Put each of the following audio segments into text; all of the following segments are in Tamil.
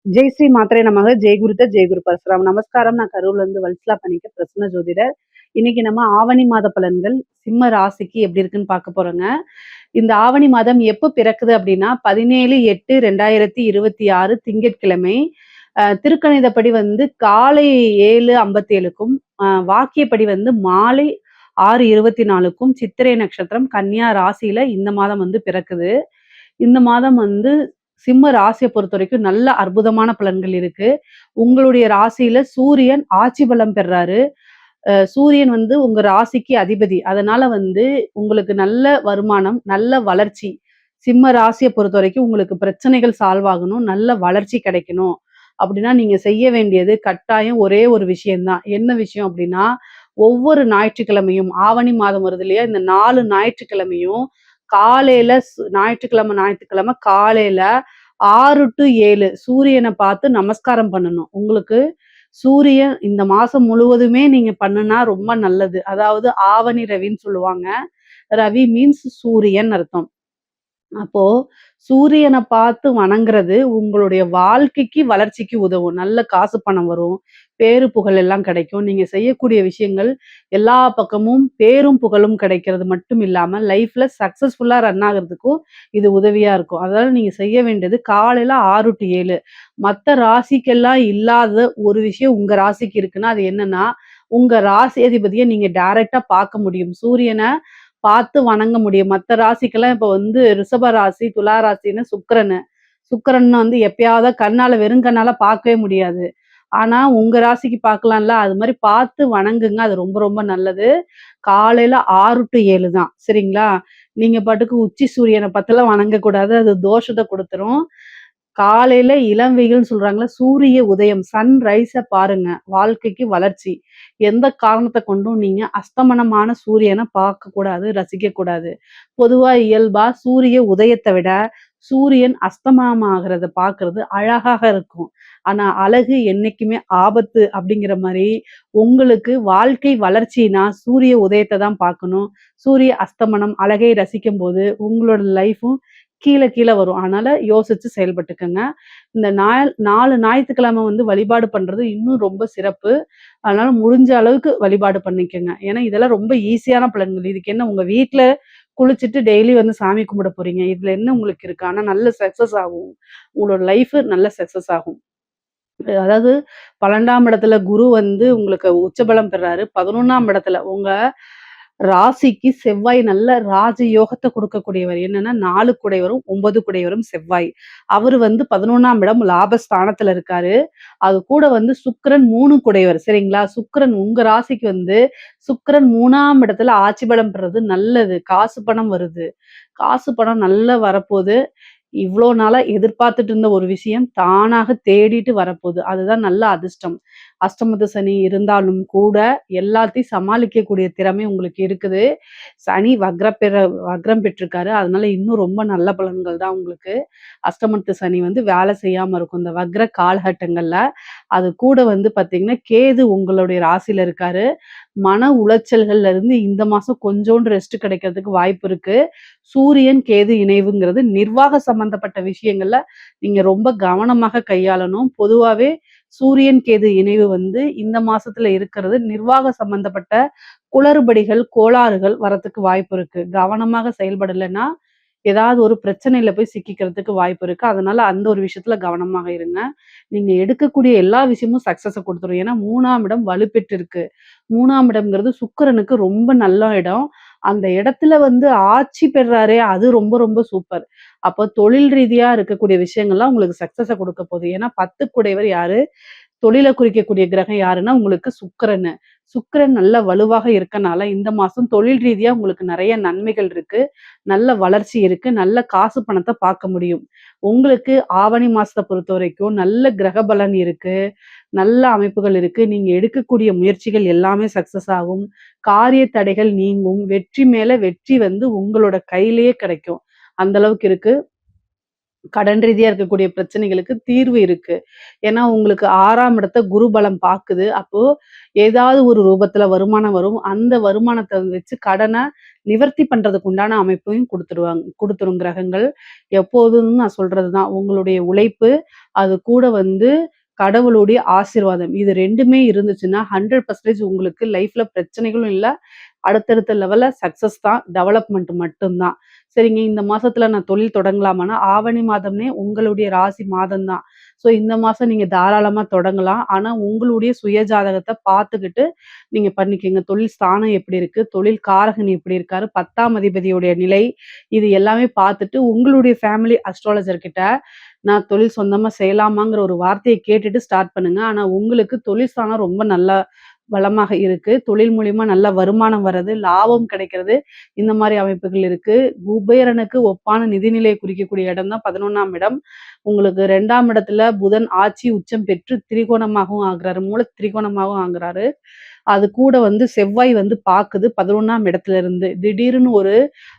ஜெய் ஸ்ரீ மாத்திரை நமக ஜெய் குருத்த ஜெய் குரு பரசுராம். நமஸ்காரம். நான் கரூர்ல இருந்து வல்சலா பண்ணிக்க பிரசன்ன ஜோதிடர். இன்னைக்கு நம்ம ஆவணி மாத பலன்கள் சிம்ம ராசிக்கு எப்படி இருக்குன்னு பார்க்க போறோங்க. இந்த ஆவணி மாதம் எப்ப பிறக்குது அப்படின்னா 17/8/2026 திங்கட்கிழமை. திருக்கணிதப்படி வந்து காலை 7:57க்கும் வாக்கியப்படி வந்து மாலை 6:24க்கும் சித்திரை நட்சத்திரம் கன்னியா ராசியில இந்த மாதம் வந்து பிறக்குது. இந்த மாதம் வந்து சிம்ம ராசியை பொறுத்த வரைக்கும் நல்ல அற்புதமான பலன்கள் இருக்கு. உங்களுடைய ராசியில சூரியன் ஆட்சி பலம் பெறாரு. சூரியன் வந்து உங்க ராசிக்கு அதிபதி. அதனால வந்து உங்களுக்கு நல்ல வருமானம், நல்ல வளர்ச்சி. சிம்ம ராசியை பொறுத்த வரைக்கும் உங்களுக்கு பிரச்சனைகள் சால்வ் ஆகணும், நல்ல வளர்ச்சி கிடைக்கணும் அப்படின்னா நீங்க செய்ய வேண்டியது கட்டாயம் ஒரே ஒரு விஷயம் தான். என்ன விஷயம் அப்படின்னா, ஒவ்வொரு ஞாயிற்றுக்கிழமையும் ஆவணி மாதம் வருது இல்லையா? இந்த 4 ஞாயிற்றுக்கிழமையும் காலையில ஞாயிற்றுக்கிழமை காலையில 6 to 7 சூரியனை பார்த்து நமஸ்காரம் பண்ணணும். உங்களுக்கு சூரியன் இந்த மாசம் முழுவதுமே நீங்க பண்ணுனா ரொம்ப நல்லது. அதாவது ஆவணி ரவின்னு சொல்லுவாங்க. ரவி மீன்ஸ் சூரியன் அர்த்தம். அப்போ சூரியனை பார்த்து வணங்குறது உங்களுடைய வாழ்க்கைக்கு வளர்ச்சிக்கு உதவும். நல்ல காசு பணம் வரும். பேரு புகழ் எல்லாம் கிடைக்கும். நீங்க செய்யக்கூடிய விஷயங்கள் எல்லா பக்கமும் பேரும் புகழும் கிடைக்கிறது மட்டும் இல்லாம லைஃப்ல சக்சஸ்ஃபுல்லா ரன் ஆகுறதுக்கும் இது உதவியா இருக்கும். அதனால நீங்க செய்ய வேண்டியது காலையில 6 to 7. மத்த ராசிக்கெல்லாம் இல்லாத ஒரு விஷயம் உங்க ராசிக்கு இருக்குன்னா அது என்னன்னா, உங்க ராசி அதிபதியை நீங்க டைரக்டா பார்க்க முடியும். சூரியனை பார்த்து வணங்க முடியும். மத்த ராசிக்கெல்லாம் இப்ப வந்து ரிஷப ராசி, துலா ராசின்னு சுக்கிரனு. சுக்கிரன் வந்து எப்பயாவது கண்ணால வெறும் கண்ணால பார்க்கவே முடியாது. ஆனா உங்க ராசிக்கு பார்க்கலாம்ல. அது மாரி பார்த்து வணங்குங்க. அது ரொம்ப ரொம்ப நல்லது. காலையில 6 to 7 தான். சரிங்களா? நீங்க பாட்டுக்கு உச்சி சூரியனை பார்த்துலாம் வணங்கக்கூடாது. அது தோஷத்த குடுத்துரும். காலையில இளம் வெயில்னு சொல்றாங்கல்ல, சூரிய உதயம் சன்ரைஸ பாருங்க. வாழ்க்கைக்கு வளர்ச்சி. எந்த காரணத்த கொண்டும் நீங்க அஸ்தமனமான சூரியன பார்க்கக்கூடாது, ரசிக்கக்கூடாது. பொதுவா இயல்பா சூரிய உதயத்த விட சூரியன் அஸ்தமனமாகறத பார்க்கறது அழகாக இருக்கும். ஆனா அழகு என்னைக்குமே ஆபத்து அப்படிங்கிற மாரி, உங்களுக்கு வாழ்க்கை வளர்ச்சினா சூரிய உதயத்த தான் பார்க்கணும். சூரிய அஸ்தமனம் அழகை ரசிக்கும்போது உங்களோட லைஃப்பும் கீழ கீழ வரும். அதனால யோசிச்சு செயல்பட்டுக்கங்க. இந்த 4 ஞாயித்துக்கிழமை வந்து வழிபாடு பண்றது இன்னும் ரொம்ப சிறப்பு. அதனால முடிஞ்ச அளவுக்கு வழிபாடு பண்ணிக்கங்க. ஏன்னா இதெல்லாம் ரொம்ப ஈஸியான பலன்கள். இதுக்கு என்ன உங்க வீட்ல குளிச்சுட்டு டெய்லி வந்து சாமி கும்பிட போறீங்க. இதுல என்ன உங்களுக்கு இருக்கு? ஆனா நல்ல சக்சஸ் ஆகும். உங்களோட லைஃப் நல்ல சக்சஸ் ஆகும். அதாவது 12ஆம் இடத்துல குரு வந்து உங்களுக்கு உச்சபலம் பெறாரு. 11ஆம் இடத்துல உங்க ராசிக்கு செவ்வாய் நல்ல ராஜயோகத்த குடுக்கக்கூடியவர். என்னன்னா 4 குடையவரும், 9 குடையவரும் செவ்வாய். அவரு வந்து 11ஆம் இடம் லாபஸ்தானத்துல இருக்காரு. அது கூட வந்து சுக்கிரன் 3 குடையவர். சரிங்களா? சுக்கிரன் உங்க ராசிக்கு வந்து சுக்கிரன் 3ஆம் இடத்துல ஆட்சி பலம் பெறது நல்லது. காசு பணம் வருது. காசு பணம் நல்லா வரப்போது. இவ்ளோ நாளா எதிர்பார்த்துட்டு இருந்த ஒரு விஷயம் தானாக தேடிட்டு வரப்போகுது. அதுதான் நல்ல அதிர்ஷ்டம். அஷ்டமத்து சனி இருந்தாலும் கூட எல்லாத்தையும் சமாளிக்கக்கூடிய திறமை உங்களுக்கு இருக்குது. சனி வக்ரம் பெற்றிருக்காரு. அதனால இன்னும் ரொம்ப நல்ல பலன்கள் தான் உங்களுக்கு. அஷ்டமத்து சனி வந்து வேலை செய்யாம இருக்கும். இந்த வக்ர காலகட்டங்கள்ல. அது கூட வந்து பார்த்தீங்கன்னா, கேது உங்களுடைய ராசியில இருக்காரு. மன உளைச்சல்கள்ல இருந்து இந்த மாசம் கொஞ்சோண்டு ரெஸ்ட் கிடைக்கிறதுக்கு வாய்ப்பு இருக்கு. சூரியன், கேது இணைவுங்கிறது நிர்வாக சம்பந்தப்பட்ட விஷயங்கள்ல நீங்க ரொம்ப கவனமாக கையாளணும். பொதுவாவே சூரியன், கேது இணைவு வந்து இந்த மாசத்துல இருக்கிறது நிர்வாக சம்பந்தப்பட்ட குளறுபடிகள், கோளாறுகள் வரத்துக்கு வாய்ப்பு இருக்கு. கவனமாக செயல்படலைன்னா, ஏதாவது ஒரு பிரச்சனையில போய் சிக்கிக்கிறதுக்கு வாய்ப்பு இருக்கு. அதனால அந்த ஒரு விஷயத்துல கவனமாக இருங்க. நீங்க எடுக்கக்கூடிய எல்லா விஷயமும் சக்சஸ குடுத்துரும். ஏன்னா 3ஆம் இடம் வலுப்பெற்று இருக்கு. 3ஆம் இடம்ங்கிறது சுக்கிரனுக்கு ரொம்ப நல்ல இடம். அந்த இடத்துல வந்து ஆட்சி பெறாரே, அது ரொம்ப ரொம்ப சூப்பர். அப்போ தொழில் ரீதியா இருக்கக்கூடிய விஷயங்கள்லாம் உங்களுக்கு சக்சஸ குடுக்க போகுது. ஏன்னா 10 குடையவர் யாரு? தொழில குறிக்கக்கூடிய கிரகம் யாருன்னா, உங்களுக்கு சுக்கிரனு. சுக்கிரன் நல்ல வலுவாக இருக்கனால, இந்த மாசம் தொழில் ரீதியா உங்களுக்கு நெறைய நன்மைகள் இருக்கு. நல்ல வளர்ச்சி இருக்கு. நல்ல காசு பணத்த பார்க்க முடியும். உங்களுக்கு ஆவணி மாசத்த பொறுத்தவரைக்கும் நல்ல கிரக பலன் இருக்கு. நல்ல அமைப்புகள் இருக்கு. நீங்க எடுக்கக்கூடிய முயற்சிகள் எல்லாமே சக்சஸ் ஆகும். காரிய தடைகள் நீங்கும். வெற்றி மேல வெற்றி வந்து உங்களோட கையிலேயே கிடைக்கும். அந்த அளவுக்கு இருக்கு. கடன் ரீதியா இருக்கக்கூடிய பிரச்சனைகளுக்கு தீர்வு இருக்கு. ஏன்னா, உங்களுக்கு 6ஆம் இடத்த குரு பலம் பாக்குது. அப்போ ஏதாவது ஒரு ரூபத்துல வருமானம் வரும். அந்த வருமானத்த வச்சு கடன நிவர்த்தி பண்றதுக்கு உண்டான அமைப்பையும் குடுத்துரும் கிரகங்கள். எப்போதும் நான் சொல்றது தான். உங்களுடைய உழைப்பு, அது கூட வந்து கடவுளுடைய ஆசீர்வாதம். இது 2மே இருந்துச்சுன்னா 100% உங்களுக்கு லைஃப்ல பிரச்சனைகளும் இல்ல. அடுத்தடுத்த லெவல்ல சக்சஸ் தான். டெவலப்மெண்ட் மட்டும் தான். சரிங்க, இந்த மாசத்துல நான் தொழில் தொடங்கலாமான்னா, ஆவணி மாதம்னே உங்களுடைய ராசி மாதம் தான். ஸோ இந்த மாசம் நீங்க தாராளமா தொடங்கலாம். ஆனா உங்களுடைய சுய ஜாதகத்த பார்த்துக்கிட்டு நீங்க பண்ணிக்கங்க. தொழில் ஸ்தானம் எப்படி இருக்கு? தொழில் காரகன் எப்படி இருக்காரு? 10ஆம் அதிபதியுடைய நிலை, இது எல்லாமே பார்த்துட்டு உங்களுடைய ஃபேமிலி அஸ்ட்ராலஜர் கிட்ட நான் தொழில் சொந்தமா செய்யலாமாங்கிற ஒரு வார்த்தைய கேட்டுட்டு ஸ்டார்ட் பண்ணுங்க. ஆனா உங்களுக்கு தொழில் ஸ்தானம் ரொம்ப நல்லா வளமாக இருக்கு. தொழில் மூலியமா நல்ல வருமானம் வர்றது, லாபம் கிடைக்கிறது, இந்த மாரி அமைப்புகள் இருக்கு. குபேரனுக்கு ஒப்பான நிதிநிலையை குறிக்கக்கூடிய இடம் தான் 11ஆம் இடம். உங்களுக்கு 2ஆம் இடத்துல புதன் ஆட்சி உச்சம் பெற்று திரிகோணமாகவும் ஆகுறாரு. மூல திரிகோணமாகவும் ஆகுறாரு. அது கூட வந்து செவ்வாய் வந்து பாக்குது 11ஆம் இடத்துல இருந்து. திடீர்னு ஒரு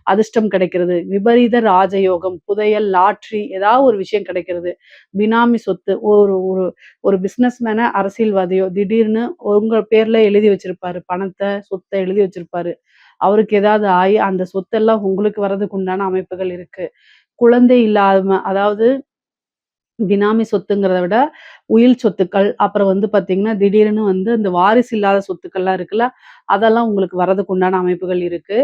அதிர்ஷ்டம் கிடைக்கிறது. விபரீத ராஜயோகம், புதையல், லாட்டரி ஏதாவது ஒரு விஷயம் கிடைக்கிறது. பினாமி சொத்து ஒரு ஒரு ஒரு பிசினஸ் மேன அரசியல்வாதியோ திடீர்னு உங்க பேர்ல எழுதி வச்சிருப்பாரு. பணத்த, சொத்த எழுதி வச்சிருப்பாரு. அவருக்கு ஏதாவது ஆயி அந்த சொத்தெல்லாம் உங்களுக்கு வர்றதுக்கு உண்டான அமைப்புகள் இருக்கு. குழந்தை இல்லாம அதாவது பினாமி சொத்துங்கிறத விட, உயில் சொத்துக்கள், அப்புறம் வந்து பார்த்தீங்கன்னா, திடீர்னு வந்து இந்த வாரிசு இல்லாத சொத்துக்கள்லாம் இருக்குல்ல, அதெல்லாம் உங்களுக்கு வரதுக்கு உண்டான அமைப்புகள் இருக்கு.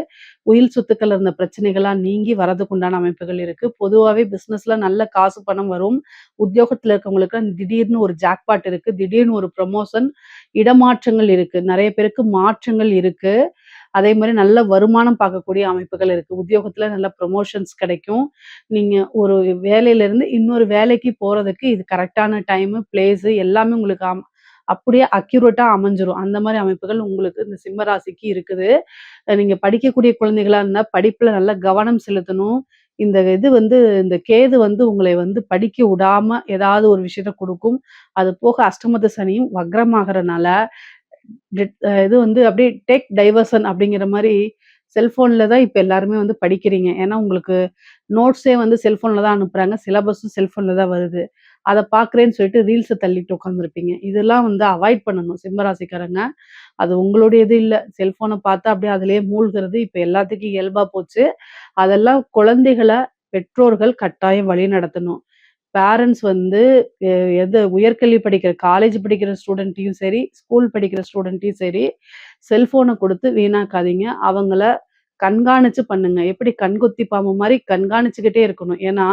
உயில் சொத்துக்கள்ல இருந்த பிரச்சனைகள்லாம் நீங்கி வரதுக்கு உண்டான அமைப்புகள் இருக்கு. பொதுவாவே பிசினஸ்ல நல்ல காசு பணம் வரும். உத்தியோகத்துல இருக்கவங்களுக்கு திடீர்னு ஒரு ஜாக்பாட் இருக்கு. திடீர்னு ஒரு ப்ரமோஷன், இடமாற்றங்கள் இருக்கு. நெறைய பேருக்கு மாற்றங்கள் இருக்கு. அதே மாரி நல்ல வருமானம் பார்க்கக்கூடிய அமைப்புகள் இருக்கு. உத்தியோகத்துல நல்ல ப்ரமோஷன்ஸ் கிடைக்கும். நீங்க ஒரு வேலையிலேருந்து இன்னொரு வேலைக்கு போறதுக்கு இது கரெக்ட்டான டைமு, பிளேஸு எல்லாமே உங்களுக்கு அப்படியே அக்யூரேட்டா அமைஞ்சிரும். அந்த மாரி அமைப்புகள் உங்களுக்கு இந்த சிம்ம ராசிக்கு இருக்குது. நீங்க படிக்கக்கூடிய குழந்தைகளா இருந்தா படிப்புல நல்ல கவனம் செலுத்தணும். இந்த இது வந்து இந்த கேது வந்து உங்களை வந்து படிக்க விடாம ஏதாவது ஒரு விஷயத்த குடுக்கும். அது போக அஷ்டமத்து சனியும் வக்ரமாகறனால இது வந்து அப்படியே டேக் டைவர்ஷன் அப்படிங்கிற மாரி செல்ஃபோன்ல தான் இப்ப எல்லாருமே வந்து படிக்கிறீங்க. ஏன்னா உங்களுக்கு நோட்ஸே வந்து செல்ஃபோன்ல தான் அனுப்புறாங்க. சிலபஸும் செல்ஃபோன்ல தான் வருது. அத பார்க்குறேன்னு சொல்லிட்டு ரீல்ஸ தள்ளிட்டு உட்காந்துருப்பீங்க. இதெல்லாம் வந்து அவாய்ட் பண்ணணும் சிம்ம ராசிக்காரங்க. அது உங்களுடைய இது இல்ல. செல்ஃபோன பார்த்தா அப்படியே அதிலேயே மூழ்குறது இப்ப எல்லாத்துக்கும் இயல்பா போச்சு. அதெல்லாம் குழந்தைகள பெற்றோர்கள் கட்டாயம் வழிநடத்தணும். பேரண்ட்ஸ் வந்து எ எது உயர்கல்வி படிக்கிற காலேஜ் படிக்கிற ஸ்டூடெண்ட்டையும் சரி, ஸ்கூல் படிக்கிற ஸ்டூடெண்ட்டையும் சரி, செல்ஃபோன குடுத்து வீணாக்காதீங்க. அவங்கள கண்காணிச்சு பண்ணுங்க. எப்படி கண்கொத்தி பாம்பு மாரி கண்காணிச்சுக்கிட்டே இருக்கணும். ஏன்னா,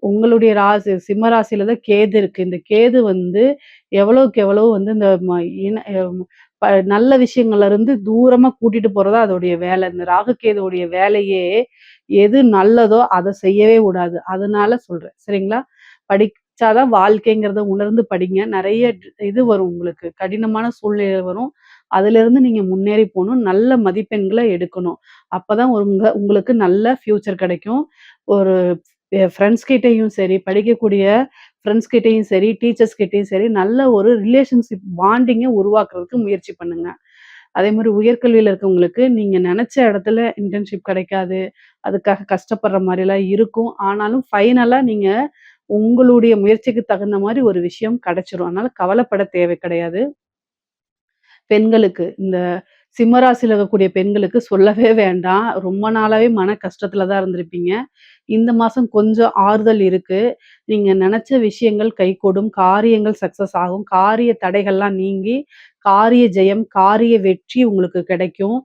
உங்களுடைய ராசி சிம்ம ராசியில தான் கேது இருக்கு. இந்த கேது வந்து எவ்வளவுக்கு எவ்வளவு வந்து இந்த இன நல்ல விஷயங்கள்ல இருந்து தூரமா கூட்டிட்டு போறது தான் அதோடைய வேலை. இந்த ராகு கேதுவுடைய வேலையே எது நல்லதோ அத செய்யவே விடாது. அதனால சொல்றேன். சரிங்களா? படிச்சா தான் வாழ்க்கைங்கிறத உணர்ந்து படிங்க. நெறைய இது வரும் உங்களுக்கு. கடினமான சூழ்நிலை வரும். அதிலிருந்து நீங்க முன்னேறி போணும். நல்ல மதிப்பெண்கள எடுக்கணும். அப்பதான் உங்களுக்கு நல்ல ஃபியூச்சர் கிடைக்கும். ஒரு ஃப்ரெண்ட்ஸ் கிட்டயும் சரி, படிக்கக்கூடிய ஃப்ரெண்ட்ஸ் கிட்டயும் சரி, டீச்சர்ஸ் கிட்டயும் சரி, நல்ல ஒரு ரிலேஷன்ஷிப் பாண்டிங்க உருவாக்குறதுக்கு முயற்சி பண்ணுங்க. அதே மாரி உயர்கல்வியில இருக்கவங்களுக்கு நீங்க நெனச்ச இடத்துல இன்டர்ன்ஷிப் கிடைக்காது. அதுக்காக கஷ்டப்படுற மாரிலாம் இருக்கும். ஆனாலும் ஃபைனலா நீங்க உங்களுடைய முயற்சிக்கு தகுந்த மாரி ஒரு விஷயம் கிடைச்சிரும். அதனால கவலைப்பட தேவை கிடையாது. பெண்களுக்கு இந்த சிம்ம ராசியில இருக்கக்கூடிய பெண்களுக்கு சொல்லவே வேண்டாம். ரொம்ப நாளாவே மன கஷ்டத்துல தான் இருந்திருப்பீங்க. இந்த மாசம் கொஞ்சம் ஆறுதல் இருக்கு. நீங்க நெனச்ச விஷயங்கள் கைகூடும். காரியங்கள் சக்சஸ் ஆகும். காரிய தடைகள்லாம் நீங்கி, காரிய ஜெயம், காரிய வெற்றி உங்களுக்கு கிடைக்கும்.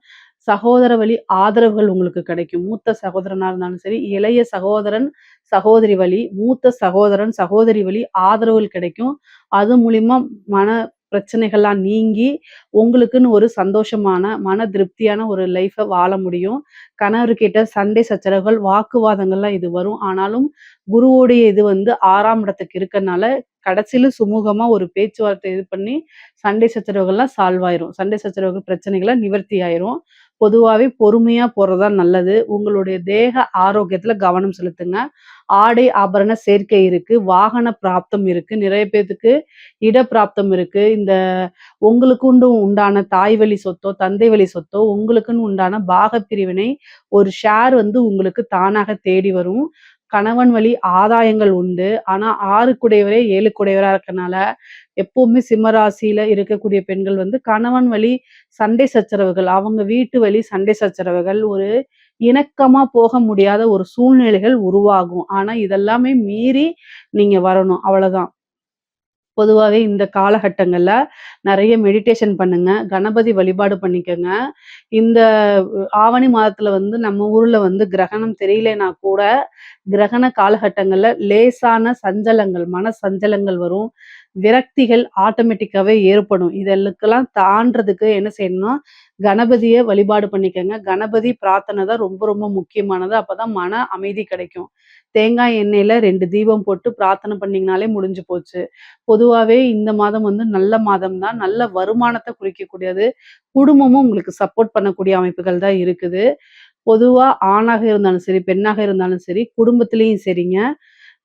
சகோதர வழி ஆதரவுகள் உங்களுக்கு கிடைக்கும். மூத்த சகோதரனா இருந்தாலும் சரி, இளைய சகோதரன், சகோதரி வழி, மூத்த சகோதரன், சகோதரி வழி ஆதரவுகள் கிடைக்கும். அது மூலியமா மன பிரச்சனைகள்லாம் நீங்கி, உங்களுக்குன்னு ஒரு சந்தோஷமான, மன திருப்தியான ஒரு லைஃப வாழ முடியும். கணவர்கிட்ட சண்டை சச்சரவுகள், வாக்குவாதங்கள்லாம் இது வரும். ஆனாலும் குருவுடைய இது வந்து 6ஆம் இடத்துக்கு இருக்கனால, கடைசில சுமூகமா ஒரு பேச்சுவார்த்தை இது பண்ணி, சண்டை சச்சரவுகள்லாம் சால்வ் ஆயிரும். சண்டை சச்சரவுகள் பிரச்சனைகள்லாம் நிவர்த்தி ஆயிரும். பொதுவாவே பொறுமையா போறது தான் நல்லது. உங்களுடைய தேக ஆரோக்கியத்துல கவனம் செலுத்துங்க. ஆடை, ஆபரண சேர்க்கை இருக்கு. வாகன பிராப்தம் இருக்கு. நிறைய பேத்துக்கு இட பிராப்தம் இருக்கு. இந்த உங்களுக்குண்டு உண்டான தாய் வழி சொத்தோ, தந்தை வழி சொத்தோ, உங்களுக்குன்னு உண்டான பாகப் பிரிவினை ஒரு ஷேர் வந்து உங்களுக்கு தானாக தேடி வரும். கணவன் வழி ஆதாயங்கள் உண்டு. ஆனா 6 குடையவரே 7 குடையவரா இருக்கனால, எப்பவுமே சிம்ம ராசியில இருக்கக்கூடிய பெண்கள் வந்து கணவன் வழி சண்டை சச்சரவுகள், அவங்க வீட்டு வழி சண்டை சச்சரவுகள், ஒரு இணக்கமா போக முடியாத ஒரு சூழ்நிலைகள் உருவாகும். ஆனா இதெல்லாமே மீறி நீங்க வரணும். அவ்வளதான். பொதுவாவே இந்த காலகட்டங்கள்ல நெறைய மெடிடேஷன் பண்ணுங்க. கணபதி வழிபாடு பண்ணிக்கங்க. இந்த ஆவணி மாதத்துல வந்து நம்ம ஊர்ல வந்து கிரகணம் தெரியலைன்னா கூட, கிரகண காலகட்டங்கள்ல லேசான சஞ்சலங்கள், மன சஞ்சலங்கள் வரும். விரக்திகள் ஆட்டோமேட்டிக்காவே ஏற்படும். இதெல்லாம் தாண்டுறதுக்கு என்ன செய்யணும்னா, கணபதிய வழிபாடு பண்ணிக்கங்க. கணபதி பிரார்த்தனை தான் ரொம்ப ரொம்ப முக்கியமானது. அப்பதான் மன அமைதி கிடைக்கும். தேங்காய் எண்ணெயில 2 தீபம் போட்டு பிரார்த்தனை பண்ணீங்கனாலே முடிஞ்சு போச்சு. பொதுவாவே இந்த மாதம் வந்து நல்ல மாதம் தான். நல்ல வருமானத்த குறிக்கக்கூடியது. குடும்பமும் உங்களுக்கு சப்போர்ட் பண்ணக்கூடிய அமைப்புகள் தான் இருக்குது. பொதுவா ஆணாக இருந்தாலும் சரி, பெண்ணாக இருந்தாலும் சரி, குடும்பத்திலயும் சரிங்க,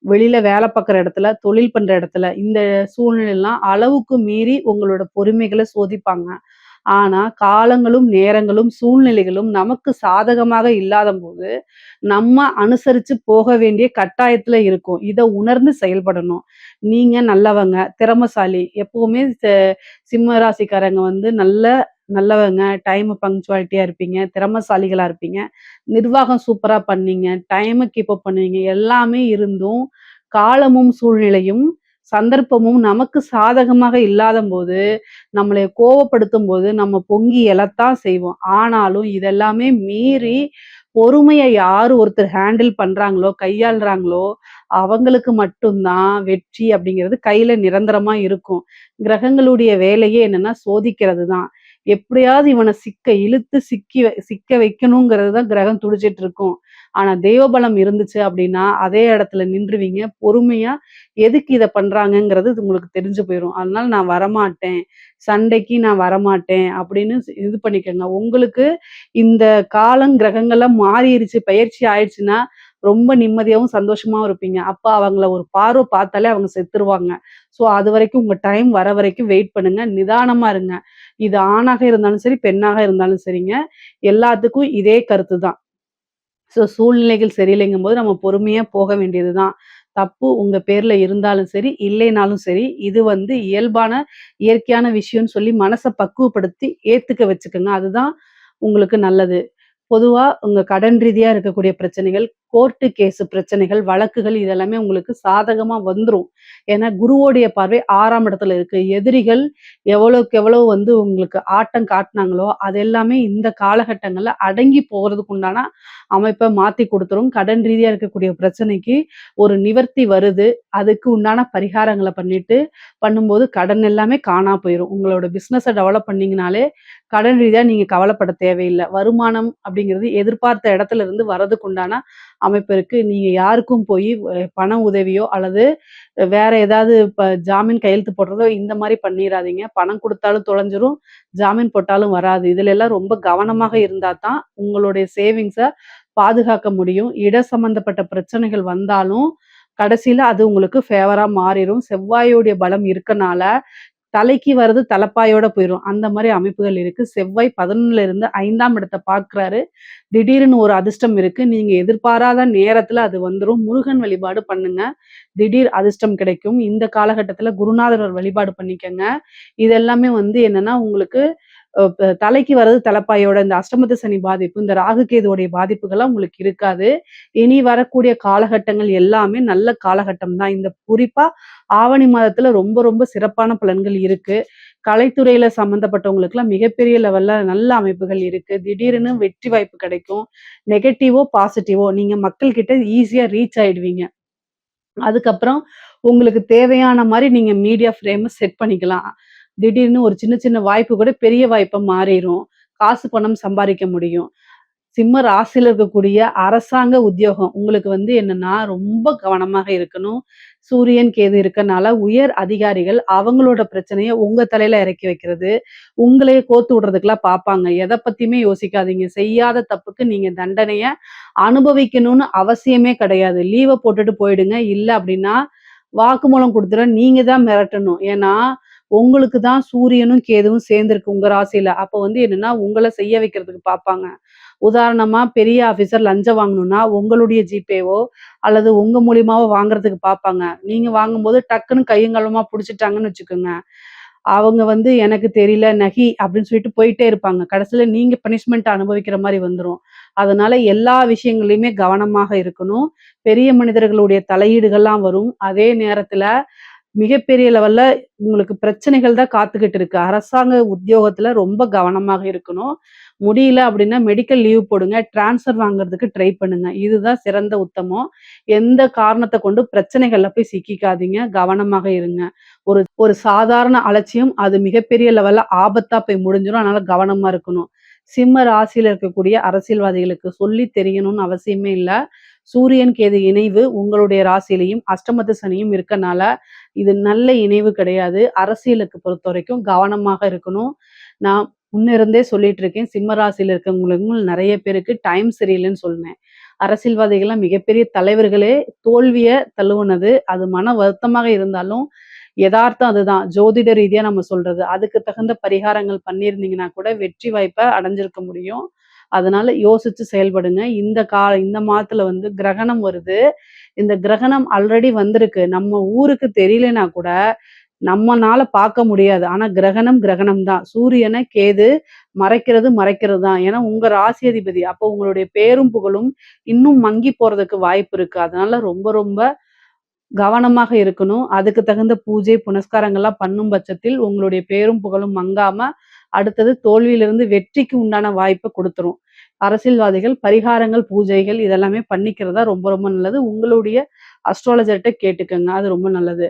வெளியில வேலை பார்க்குற இடத்துல, தொழில் பண்ற இடத்துல, இந்த சூழ்நிலைலாம் அளவுக்கு மீறி உங்களோட பொறுமைகள சோதிப்பாங்க. ஆனா, காலங்களும், நேரங்களும், சூழ்நிலைகளும் நமக்கு சாதகமாக இல்லாதம்போது, நம்ம அனுசரிச்சு போக வேண்டிய கட்டாயத்துல இருக்கோம். இத உணர்ந்து செயல்படணும். நீங்க நல்லவங்க, திறமைசாலி, எப்பவுமே சிம்ம ராசிக்காரங்க வந்து நல்லவங்க, டைம் பங்க்சுவாலிட்டியா இருப்பீங்க, திறமைசாலிகளா இருப்பீங்க, நிர்வாகம் சூப்பரா பண்ணீங்க, டைம கீப் அப் பண்ணுவீங்க. எல்லாமே இருந்தும், காலமும், சூழ்நிலையும், சந்தர்ப்பமும் நமக்கு சாதகமாக இல்லாதம்போது, நம்மளைய கோவப்படுத்தும்போது, நம்ம பொங்கி எழத்தான் செய்வோம். ஆனாலும் இதெல்லாமே மீறி பொறுமைய யாரு ஒருத்தர் ஹேண்டில் பண்றாங்களோ, கையாளுறாங்களோ, அவங்களுக்கு மட்டும் தான் வெற்றி அப்படிங்கிறது கையில நிரந்தரமா இருக்கும். கிரகங்களுடைய வேலையே என்னன்னா சோதிக்கிறது தான். எப்படியாவது இவன இழுத்து சிக்க வைக்கணுங்கிறது தான் கிரகம் துடிச்சிட்டு இருக்கும். ஆனா தெய்வபலம் இருந்துச்சு அப்படின்னா, அதே இடத்துல நின்றுவீங்க. பொறுமையா எதுக்கு இத பண்றாங்கங்கிறது உங்களுக்கு தெரிஞ்சு போயிரும். அதனால நான் வரமாட்டேன். சண்டைக்கு நான் வரமாட்டேன் அப்படின்னு இது பண்ணிக்கங்க. உங்களுக்கு இந்த காலம் கிரகங்கள்லாம் மாறிருச்சு, பெயர்ச்சி ஆயிடுச்சுன்னா, ரொம்ப நிம்மதியாவும், சந்தோஷமாவும் இருப்பீங்க. அப்ப அவங்கள ஒரு பார்வை பார்த்தாலே அவங்க செத்துருவாங்க. ஸோ அதுவரைக்கும் உங்க டைம் வர வரைக்கும் வெயிட் பண்ணுங்க. நிதானமா இருங்க. இது ஆணாக இருந்தாலும் சரி, பெண்ணாக இருந்தாலும் சரிங்க. எல்லாத்துக்கும் இதே கருத்து தான். ஸோ சூழ்நிலைகள் சரியில்லைங்கும்போது நம்ம பொறுமையா போக வேண்டியது தான். தப்பு உங்க பேர்ல இருந்தாலும் சரி, இல்லைனாலும் சரி, இது வந்து இயல்பான, இயற்கையான விஷயம்னு சொல்லி மனச பக்குவப்படுத்தி ஏத்துக்க வச்சுக்கங்க. அதுதான் உங்களுக்கு நல்லது. பொதுவா உங்க கடன் ரீதியா இருக்கக்கூடிய பிரச்சனைகள், கோர்ட்டு கேஸ் பிரச்சனைகள், வழக்குகள் இதெல்லாமே உங்களுக்கு சாதகமா வந்துரும். ஏன்னா குருவோடைய பார்வை 6ஆம் இடத்துல இருக்கு. எதிரிகள் எவ்வளவுக்கு எவ்வளவு வந்து உங்களுக்கு ஆட்டம் காட்டுனாங்களோ, அது எல்லாமே இந்த காலகட்டங்கள்ல அடங்கி போறதுக்கு உண்டான அமைப்ப மாத்தி குடுத்துரும். கடன் ரீதியா இருக்கக்கூடிய பிரச்சனைக்கு ஒரு நிவர்த்தி வருது. அதுக்கு உண்டான பரிகாரங்கள பண்ணும்போது கடன் எல்லாமே காணா போயிரும். உங்களோட பிசினஸ டெவலப் பண்ணீங்கனாலே, கடன் ரீதியா நீங்க கவலைப்பட தேவையில்ல. வருமானம் அப்படிங்கிறது எதிர்பார்த்த இடத்துல இருந்து வரதுக்கு உண்டான அமைப்பு இருக்கு. நீங்க யாருக்கும் போயி பண உதவியோ அல்லது வேற ஏதாவது ஜாமீன் கையெழுத்து போடுறதோ இந்த மாரி பண்ணிறாதீங்க. பணம் குடுத்தாலும் தொலைஞ்சிரும், ஜாமீன் போட்டாலும் வராது. இதுல எல்லாம் ரொம்ப கவனமாக இருந்தா தான் உங்களுடைய சேவிங்ஸ பாதுகாக்க முடியும். இட சம்பந்தப்பட்ட பிரச்சனைகள் வந்தாலும், கடைசியில அது உங்களுக்கு ஃபேவரா மாறிரும். செவ்வாயோடைய பலம் இருக்கனால, தலைக்கு வர்றது தலப்பாயோட போயிரும். அந்த மாரி அமைப்புகள் இருக்கு. செவ்வாய் 11ல இருந்து 5ஆம் இடத்த பார்க்கிறாரு. திடீர்னு ஒரு அதிர்ஷ்டம் இருக்கு. நீங்க எதிர்பாராத நேரத்துல அது வந்துரும். முருகன் வழிபாடு பண்ணுங்க. திடீர் அதிர்ஷ்டம் கிடைக்கும். இந்த காலகட்டத்துல குருநாதர் வழிபாடு பண்ணிக்கங்க. இது எல்லாமே வந்து என்னன்னா, உங்களுக்கு தலைக்கு வர்றது தலப்பாயோட இந்த அஷ்டமத்து சனி பாதிப்பு, இந்த ராகு கேதுவோடைய பாதிப்புகள்லாம் உங்களுக்கு இருக்காது. இனி வரக்கூடிய காலகட்டங்கள் எல்லாமே நல்ல காலகட்டம் தான். இந்த குறிப்பா ஆவணி மாதத்துல ரொம்ப ரொம்ப சிறப்பான பலன்கள் இருக்கு. கலைத்துறையில சம்மந்தப்பட்டவங்களுக்குலாம் மிகப்பெரிய லெவல்ல நல்ல அமைப்புகள் இருக்கு. திடீர்னு வெற்றி வாய்ப்பு கிடைக்கும். நெகட்டிவோ, பாசிட்டிவோ நீங்க மக்கள் கிட்ட ஈஸியா ரீச் ஆயிடுவீங்க. அதுக்கப்புறம் உங்களுக்கு தேவையான மாரி நீங்க மீடியா ஃப்ரேம செட் பண்ணிக்கலாம். திடீர்னு ஒரு சின்ன சின்ன வாய்ப்பு கூட பெரிய வாய்ப்பா மாறிரும். காசு, பணம் சம்பாரிக்க முடியும். சிம்ம ராசியில இருக்கக்கூடிய அரசாங்க உத்தியோகம் உங்களுக்கு வந்து என்னன்னா, ரொம்ப கவனமாக இருக்கணும். சூரியன், கேது இருக்கனால உயர் அதிகாரிகள் அவங்களோட பிரச்சனைய உங்க தலையில இறக்கி வைக்கிறது, உங்களையே கோத்து விடுறதுக்குலாம் பார்ப்பாங்க. எத பத்தியுமே யோசிக்காதீங்க. செய்யாத தப்புக்கு நீங்க தண்டனைய அனுபவிக்கணும்னு அவசியமே கிடையாது. லீவ போட்டுட்டு போயிடுங்க. இல்ல அப்டின்னா, வாக்குமூலம் குடுத்துருவேன். நீங்க தான் மிரட்டணும். ஏன்னா, உங்களுக்கு தான் சூரியனும், கேதுவும் சேர்ந்திருக்கு உங்க ராசியில. அப்ப வந்து என்னன்னா, உங்கள செய்ய வைக்கிறதுக்கு பார்ப்பாங்க. உதாரணமா பெரிய ஆஃபீசர் லஞ்சம் வாங்கணும்னா, உங்களுடைய ஜிபேவோ அல்லது உங்க மூலியமாவோ வாங்குறதுக்கு பார்ப்பாங்க. நீங்க வாங்கும்போது டக்குன்னு கையும் களவுமா புடிச்சுட்டாங்கன்னு வச்சுக்கோங்க. அவங்க வந்து எனக்கு தெரியல நகி அப்படின்னு சொல்லிட்டு போயிட்டே இருப்பாங்க. கடைசியில நீங்க பனிஷ்மென்ட் அனுபவிக்கிற மாரி வந்துரும். அதனால எல்லா விஷயங்கள்லயுமே கவனமாக இருக்கணும். பெரிய மனிதர்களுடைய தலையீடுகள்லாம் வரும். அதே நேரத்துல மிகப்பெரிய லெவல்ல உங்களுக்கு பிரச்சனைகள் தான் காத்துக்கிட்டு இருக்கு. அரசாங்க உத்தியோகத்துல ரொம்ப கவனமாக இருக்கணும். முடியல அப்படின்னா மெடிக்கல் லீவ் போடுங்க. ட்ரான்ஸ்ஃபர் வாங்குறதுக்கு ட்ரை பண்ணுங்க. இதுதான் சிறந்த உத்தமம். எந்த காரணத்த கொண்டு பிரச்சனைகள்ல போய் சிக்கிக்காதீங்க. கவனமாக இருங்க. ஒரு ஒரு சாதாரண அலட்சியம் அது மிகப்பெரிய லெவல்ல ஆபத்தா போய் முடிஞ்சிரும். அதனால கவனமா இருக்கணும். சிம்ம ராசியில இருக்கக்கூடிய அரசியல்வாதிகளுக்கு சொல்லி தெரியணும்னு அவசியமே இல்ல. சூரியன், கேது இணைவு உங்களுடைய ராசியிலயும், அஷ்டமத்து சனியும் இருக்கனால, இது நல்ல இணைவு கிடையாது. அரசியலுக்கு பொறுத்தவரைக்கும் கவனமாக இருக்கணும். நான் முன்னிருந்தே சொல்லிட்டு இருக்கேன். சிம்ம ராசியில இருக்கவங்களுக்கும் நெறைய பேருக்கு டைம் சரியில்லன்னு சொன்னேன். அரசியல்வாதிகள்லாம் மிகப்பெரிய தலைவர்களே தோல்விய தழுவுனது. அது மன வருத்தமாக இருந்தாலும், எதார்த்தம் அதுதான். ஜோதிட ரீதியா நம்ம சொல்றது. அதுக்கு தகுந்த பரிகாரங்கள் பண்ணியிருந்தீங்கன்னா கூட வெற்றி வாய்ப்ப அடைஞ்சிருக்க முடியும். அதனால யோசிச்சு செயல்படுங்க. இந்த மாதத்துல வந்து கிரகணம் வருது. இந்த கிரகணம் ஆல்ரெடி வந்திருக்கு. நம்ம ஊருக்கு தெரியலனா கூட, நம்மனால பார்க்க முடியாது. ஆனா கிரகணம் கிரகணம் தான். சூரியன கேது மறைக்கிறது தான். ஏன்னா உங்க ராசி அதிபதி. அப்போ உங்களுடைய பேரும் புகழும் இன்னும் மங்கி போறதுக்கு வாய்ப்பு இருக்கு. அதனால ரொம்ப ரொம்ப கவனமாக இருக்கணும். அதுக்கு தகுந்த பூஜை, புனஸ்காரங்கள்லாம் பண்ணும் பட்சத்தில் உங்களுடைய பேரும் புகழும் மங்காம, அடுத்தது தோல்வியிலிருந்து வெற்றிக்கு உண்டான வாய்ப்ப குடுத்துரும். அரசியல்வாதிகள் பரிகாரங்கள், பூஜைகள் இதெல்லாமே பண்ணிக்கிறதா ரொம்ப ரொம்ப நல்லது. உங்களுடைய அஸ்ட்ராலஜர்ட்ட கேட்டுக்கங்க. அது ரொம்ப நல்லது.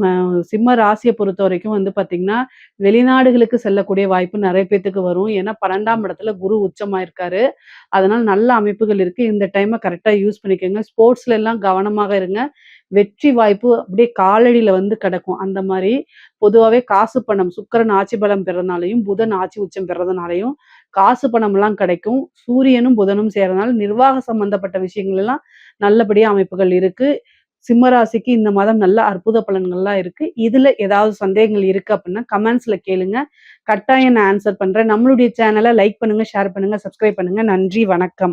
ம சிம்ம ராசிய பொறுத்தவரைக்கும் வந்து பார்த்தீங்கன்னா, வெளிநாடுகளுக்கு செல்லக்கூடிய வாய்ப்பு நெறைய பேத்துக்கு வரும். ஏன்னா 12ஆம் இடத்துல குரு உச்சமாயிருக்காரு. அதனால நல்ல அமைப்புகள் இருக்கு. இந்த டைம கரெக்ட்டா யூஸ் பண்ணிக்கங்க. ஸ்போர்ட்ஸ்ல எல்லாம் கவனமாக இருங்க. வெற்றி வாய்ப்பு அப்படியே காலடியில வந்து கிடக்கும். அந்த மாரி பொதுவாவே காசு பணம் சுக்கிரன் ஆட்சி பலம் பெறனாலயும், புதன் ஆட்சி உச்சம் பெறதுனாலயும் காசு பணம்லாம் கிடைக்கும். சூரியனும், புதனும் சேர்றதுனால நிர்வாக சம்பந்தப்பட்ட விஷயங்கள் எல்லாம் நல்லபடியா அமைப்புகள் இருக்கு. சிம்ம ராசிக்கு இந்த மாதம் நல்ல அற்புத பலன்கள்லாம் இருக்கு. இதுல ஏதாவது சந்தேகங்கள் இருக்கு அப்படின்னா கமெண்ட்ஸ்ல கேளுங்க. கட்டாயம் நான் ஆன்சர் பண்றேன். நம்மளுடைய சேனல லைக் பண்ணுங்க, ஷேர் பண்ணுங்க, சப்ஸ்கிரைப் பண்ணுங்க. நன்றி, வணக்கம்.